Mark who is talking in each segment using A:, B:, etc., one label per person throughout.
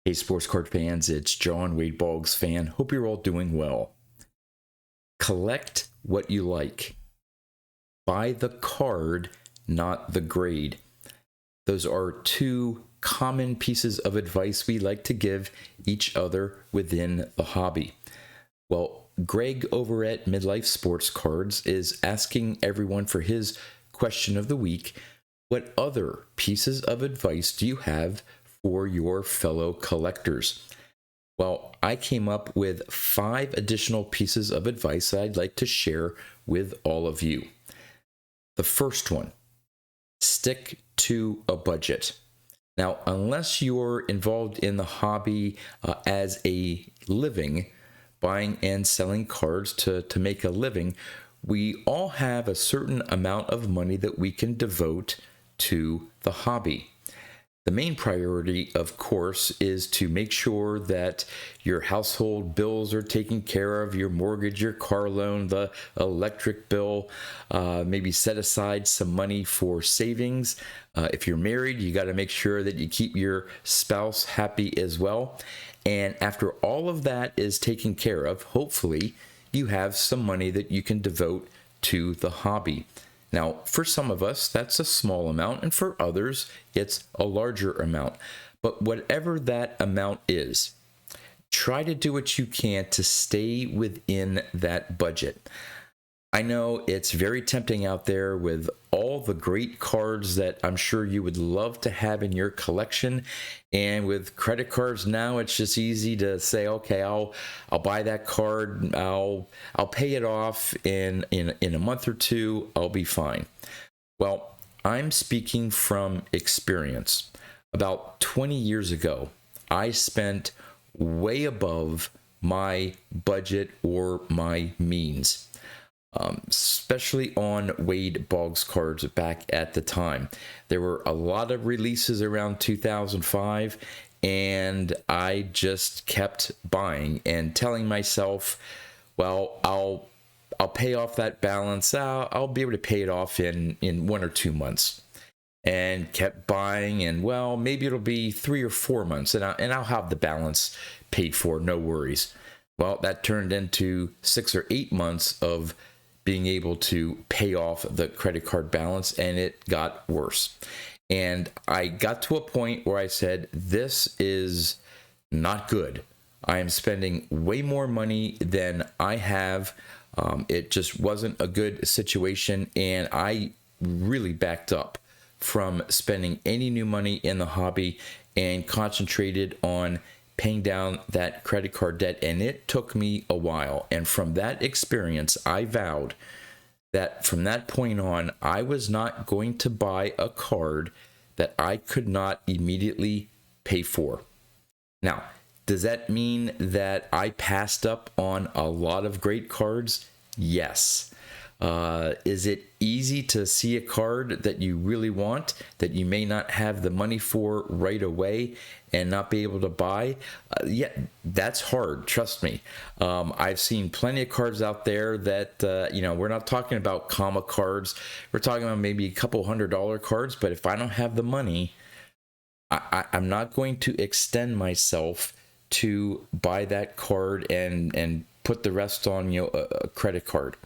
A: Hey, sports card fans, it's John Wade Boggs fan. Hope you're all doing well. Collect what you like. Buy the card, not the grade. Those are two common pieces of advice we like to give each other within the hobby. Well, Graig over at MidLife Sports Cards is asking everyone for his question of the week. What other pieces of advice do you have for your fellow collectors? Well, I came up with 5 additional pieces of advice that I'd like to share with all of you. The first one, stick to a budget. Now, unless you're involved in the hobby as a living, buying and selling cards to make a living, we all have a certain amount of money that we can devote to the hobby. The main priority, of course, is to make sure that your household bills are taken care of, your mortgage, your car loan, the electric bill, maybe set aside some money for savings. If you're married, you got to make sure that you keep your spouse happy as well. And after all of that is taken care of, hopefully you have some money that you can devote to the hobby. Now, for some of us, that's a small amount, and for others, it's a larger amount. But whatever that amount is, try to do what you can to stay within that budget. I know it's very tempting out there with all the great cards that I'm sure you would love to have in your collection. And with credit cards now, it's just easy to say, okay, I'll buy that card. I'll pay it off in a month or two. I'll be fine. Well, I'm speaking from experience. About 20 years ago, I spent way above my budget or my means. Especially on Wade Boggs cards back at the time. There were a lot of releases around 2005, and I just kept buying and telling myself, well, I'll pay off that balance. I'll be able to pay it off in 1 or 2 months. And kept buying, and well, maybe it'll be 3 or 4 months, and I'll have the balance paid for, no worries. Well, that turned into 6 or 8 months of being able to pay off the credit card balance, and it got worse. And I got to a point where I said, this is not good. I am spending way more money than I have. It just wasn't a good situation, and I really backed up from spending any new money in the hobby and concentrated on paying down that credit card debt, and it took me a while. And from that experience, I vowed that from that point on, I was not going to buy a card that I could not immediately pay for. Now, does that mean that I passed up on a lot of great cards? Yes. Is it easy to see a card that you really want that you may not have the money for right away and not be able to buy? Yeah, that's hard. Trust me. I've seen plenty of cards out there that, we're not talking about comma cards. We're talking about maybe a couple $100 cards. But if I don't have the money, I'm not going to extend myself to buy that card and put the rest on a credit card.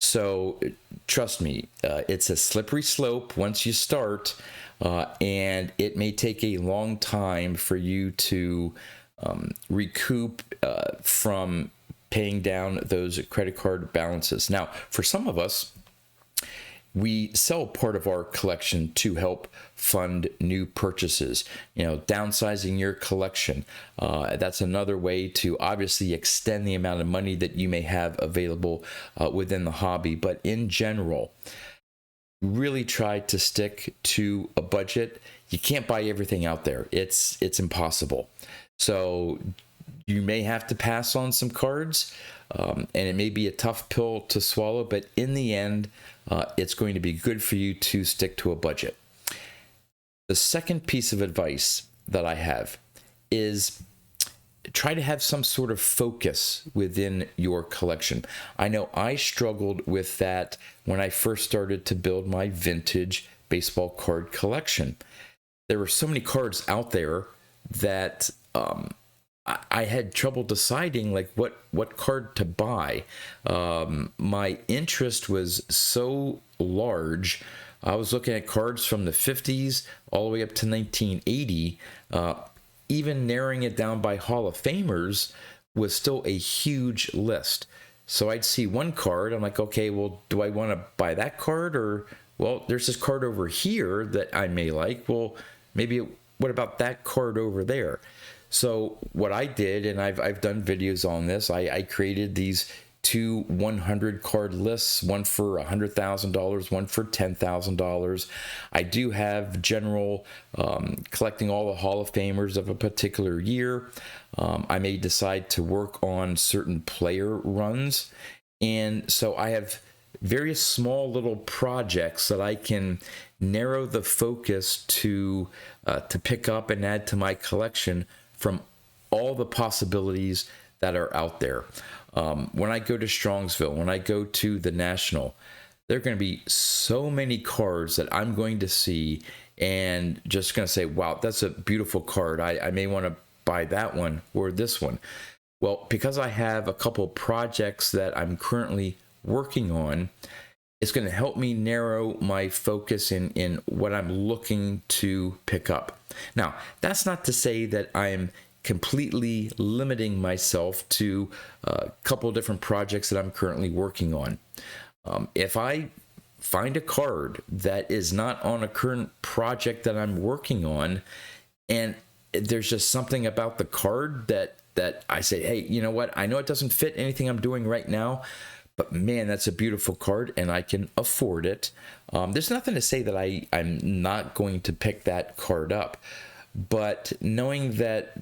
A: So trust me, it's a slippery slope once you start, and it may take a long time for you to recoup from paying down those credit card balances. Now, for some of us, we sell part of our collection to help fund new purchases. Downsizing your collection. That's another way to obviously extend the amount of money that you may have available within the hobby. But in general, really try to stick to a budget. You can't buy everything out there. It's impossible. So you may have to pass on some cards, and it may be a tough pill to swallow, but in the end, it's going to be good for you to stick to a budget. The second piece of advice that I have is try to have some sort of focus within your collection. I know I struggled with that when I first started to build my vintage baseball card collection. There were so many cards out there that I had trouble deciding like what card to buy. My interest was so large. I was looking at cards from the 50s all the way up to 1980. Even narrowing it down by Hall of Famers was still a huge list. So I'd see one card, I'm like, okay, well, do I want to buy that card? Or, well, there's this card over here that I may like. Well, maybe, what about that card over there? So what I did, and I've done videos on this, I created these two 100 card lists, one for $100,000, one for $10,000. I do have general collecting all the Hall of Famers of a particular year. I may decide to work on certain player runs. And so I have various small little projects that I can narrow the focus to pick up and add to my collection from all the possibilities that are out there. When I go to Strongsville, when I go to the National, there are going to be so many cards that I'm going to see and just going to say, wow, that's a beautiful card. I may want to buy that one or this one. Well, because I have a couple projects that I'm currently working on, it's going to help me narrow my focus in what I'm looking to pick up. Now, that's not to say that I'm completely limiting myself to a couple of different projects that I'm currently working on. If I find a card that is not on a current project that I'm working on, and there's just something about the card that I say, hey, you know what? I know it doesn't fit anything I'm doing right now, but man, that's a beautiful card and I can afford it. There's nothing to say that I'm not going to pick that card up, but knowing that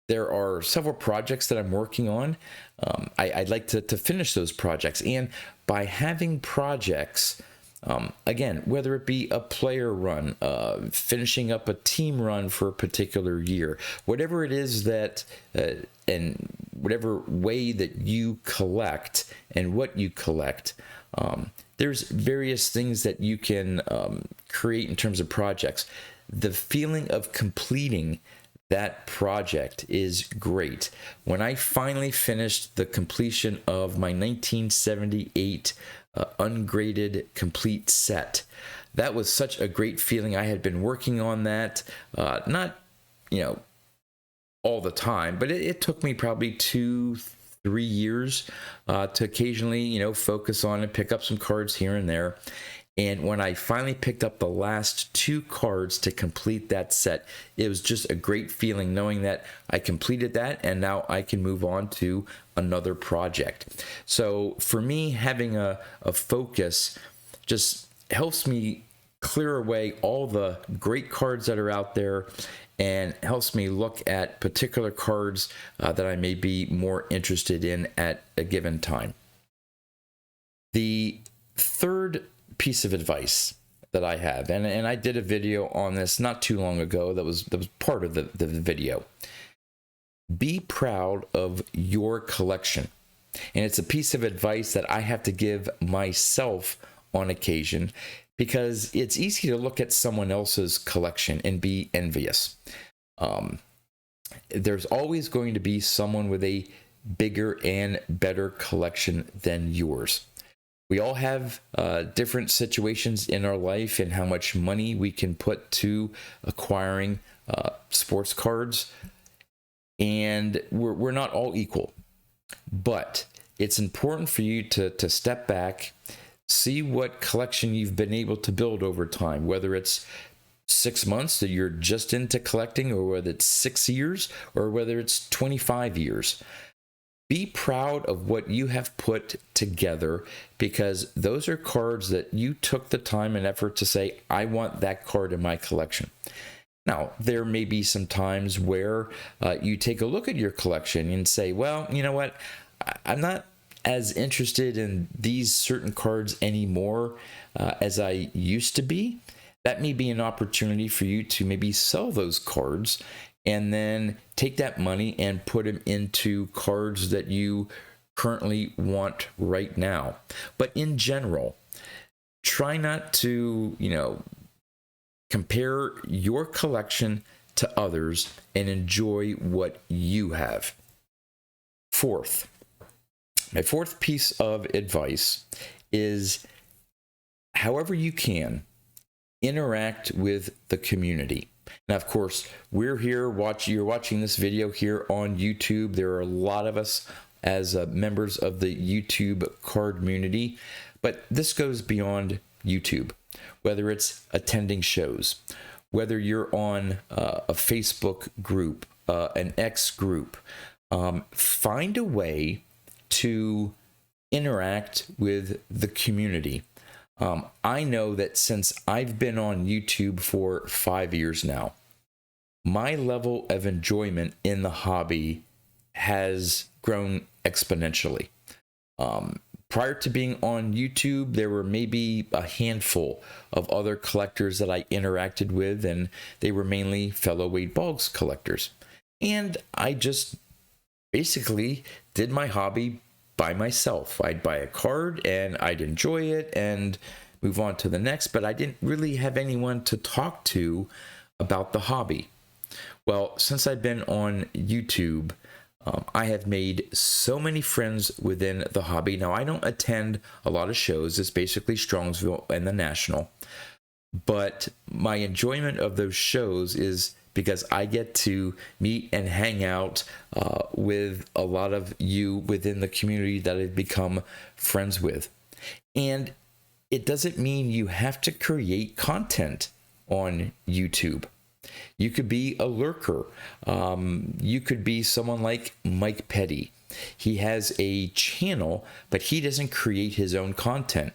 A: there are several projects that I'm working on, I'd like to finish those projects. And by having projects, again, whether it be a player run, finishing up a team run for a particular year, whatever it is that, and whatever way that you collect and what you collect, there's various things that you can create in terms of projects. The feeling of completing that project is great. When I finally finished the completion of my 1978 ungraded complete set, that was such a great feeling. I had been working on that, not, all the time, but it took me probably 2-3 years to occasionally, focus on and pick up some cards here and there. And when I finally picked up the last 2 cards to complete that set, it was just a great feeling knowing that I completed that and now I can move on to another project. So for me, having a focus just helps me clear away all the great cards that are out there and helps me look at particular cards that I may be more interested in at a given time. The third piece of advice that I have, and I did a video on this not too long ago that was part of the video. Be proud of your collection. And it's a piece of advice that I have to give myself on occasion because it's easy to look at someone else's collection and be envious. There's always going to be someone with a bigger and better collection than yours. We all have different situations in our life and how much money we can put to acquiring sports cards. And we're not all equal. But it's important for you to step back, see what collection you've been able to build over time, whether it's 6 months that you're just into collecting, or whether it's 6 years, or whether it's 25 years. Be proud of what you have put together, because those are cards that you took the time and effort to say, I want that card in my collection. Now, there may be some times where you take a look at your collection and say, well, you know what? I'm not as interested in these certain cards anymore as I used to be. That may be an opportunity for you to maybe sell those cards and then take that money and put them into cards that you currently want right now. But in general, try not to, compare your collection to others and enjoy what you have. Fourth, my fourth piece of advice is, however you can, interact with the community. Now, of course, we're here you're watching this video here on YouTube. There are a lot of us as members of the YouTube card community, but this goes beyond YouTube. Whether it's attending shows, whether you're on a Facebook group, an X group, find a way to interact with the community. I know that since I've been on YouTube for 5 years now, my level of enjoyment in the hobby has grown exponentially. Prior to being on YouTube, there were maybe a handful of other collectors that I interacted with, and they were mainly fellow Wade Boggs collectors. And I just basically did my hobby by myself. I'd buy a card and I'd enjoy it and move on to the next, but I didn't really have anyone to talk to about the hobby. Well, since I've been on YouTube, I have made so many friends within the hobby. Now, I don't attend a lot of shows. It's basically Strongsville and the National. But my enjoyment of those shows is because I get to meet and hang out with a lot of you within the community that I've become friends with. And it doesn't mean you have to create content on YouTube. You could be a lurker. You could be someone like Mike Petty. He has a channel, but he doesn't create his own content.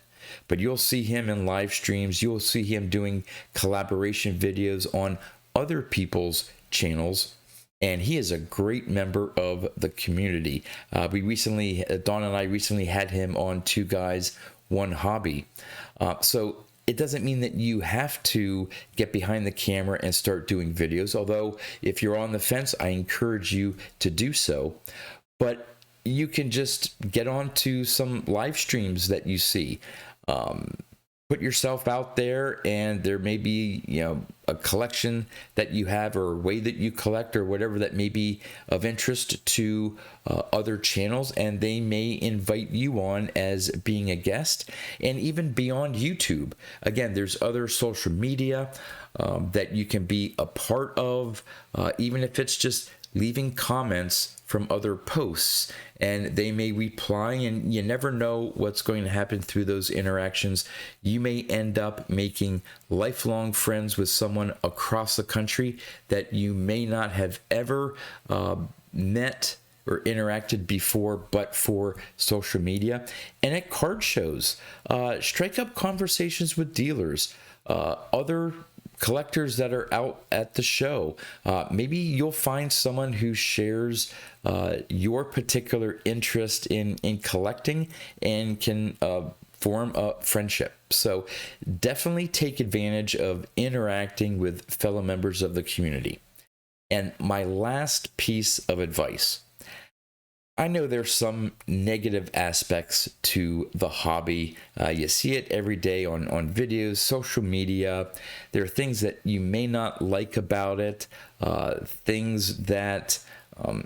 A: But you'll see him in live streams. You'll see him doing collaboration videos on other people's channels. And he is a great member of the community. Dawn and I recently had him on Two Guys, One Hobby. So it doesn't mean that you have to get behind the camera and start doing videos, although if you're on the fence, I encourage you to do so. But you can just get on to some live streams that you see. Put yourself out there, and there may be, a collection that you have or a way that you collect or whatever that may be of interest to other channels, and they may invite you on as being a guest. And even beyond YouTube, again, there's other social media that you can be a part of, even if it's just leaving comments from other posts, and they may reply, and you never know what's going to happen through those interactions. You may end up making lifelong friends with someone across the country that you may not have ever met or interacted before, but for social media. And at card shows, strike up conversations with dealers, other collectors that are out at the show. Maybe you'll find someone who shares your particular interest in collecting and can form a friendship. So definitely take advantage of interacting with fellow members of the community. And my last piece of advice: I know there's some negative aspects to the hobby. You see it every day on videos, social media. There are things that you may not like about it, things that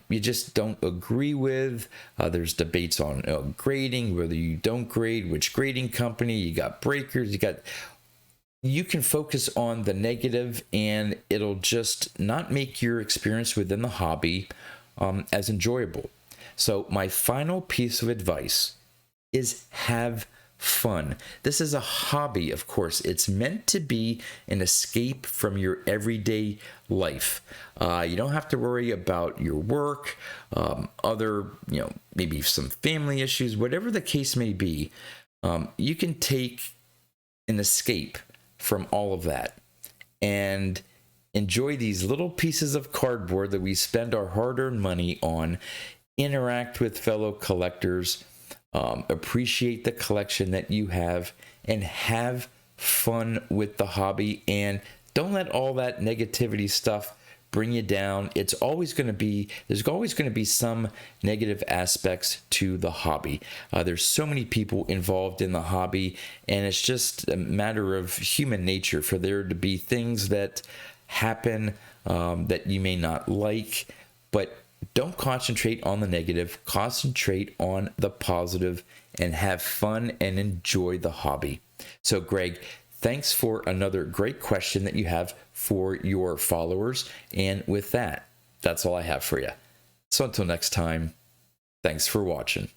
A: you just don't agree with. There's debates on grading, whether you don't grade, which grading company. You got breakers, you can focus on the negative, and it'll just not make your experience within the hobby as enjoyable. So my final piece of advice is have fun. This is a hobby, of course. It's meant to be an escape from your everyday life. You don't have to worry about your work, other, maybe some family issues, whatever the case may be. You can take an escape from all of that and enjoy these little pieces of cardboard that we spend our hard-earned money on. Interact with fellow collectors, appreciate the collection that you have, and have fun with the hobby. And don't let all that negativity stuff bring you down. There's always going to be some negative aspects to the hobby. There's so many people involved in the hobby, and it's just a matter of human nature for there to be things that happen that you may not like, but don't concentrate on the negative. Concentrate on the positive and have fun and enjoy the hobby. So, Graig, thanks for another great question that you have for your followers. And with that, that's all I have for you. So until next time, thanks for watching.